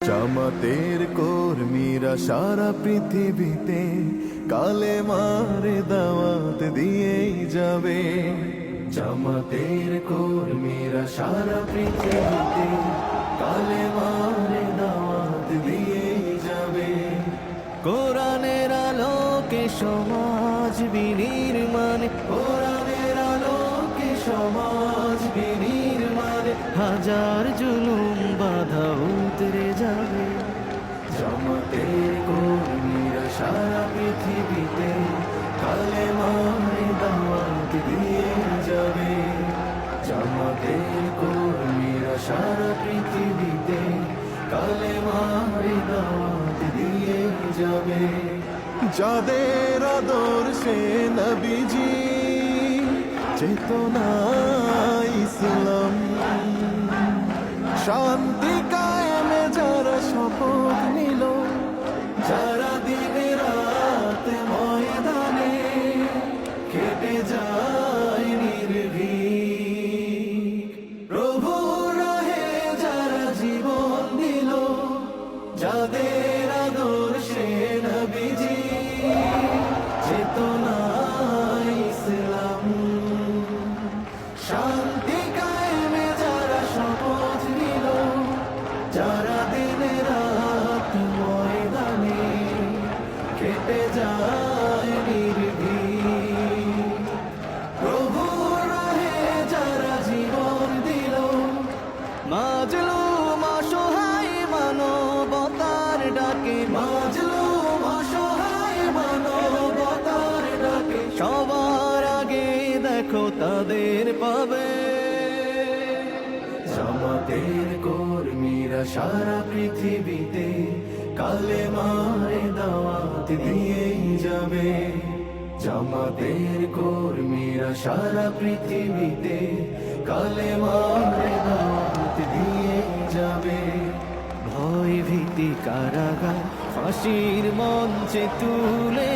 জামাতের কর্মীরা সারা পৃথিবীতে কালেমার দাওয়াত দিয়েই যাবে। জামাতের কর্মীরা সারা পৃথিবীতে কালেমার দাওয়াত দিয়েই যাবে। কোরআনের আলোকে সমাজ বিনির্মাণ, কোরআনের আলোকে সমাজ বিনির্মাণ, হাজার জুলুম বাধা উতরে যাবে। জামাতের কর্মীরা সারা পৃথিবীতে কালেমার দাওয়াত দিয়ে যাবে। জামাতের কর্মীরা সারা পৃথিবীতে কালেমার দাওয়াত দিয়ে যাবে। যাদের আদর্শে নবীজি চেতনা ইসলাম, শান্তি কায়েমে যারা শপথ নিল, যারা দিনে রাত ময়দানে কেটে যায় নির্ভীক, প্রভু রাহে যারা জীবন দিল, যাদের আদর্শে নবীজি চেতনা ইসলাম, শান্তি কায়েমে যারা শপথ নিল, যারা দিনে রাত ময়দানে কেটে যায় নির্ভীক, প্রভু রাহে যারা জীবন দিল, মাজলুম অসহায় মানবতার ডাকে, মাজলুম অসহায় মানবতার ডাকে, সবার আগে দেখো তাদের পাবে। জামাতের কর্মীরা সারা পৃথিবীতে কালেমার দাওয়াত দিয়েই যাবে। জামাতের কর্মীরা সারা পৃথিবীতে কালেমার দাওয়াত দিয়েই যাবে। ভয় ভীতি কারাগার ফাঁসির মঞ্চে তুলে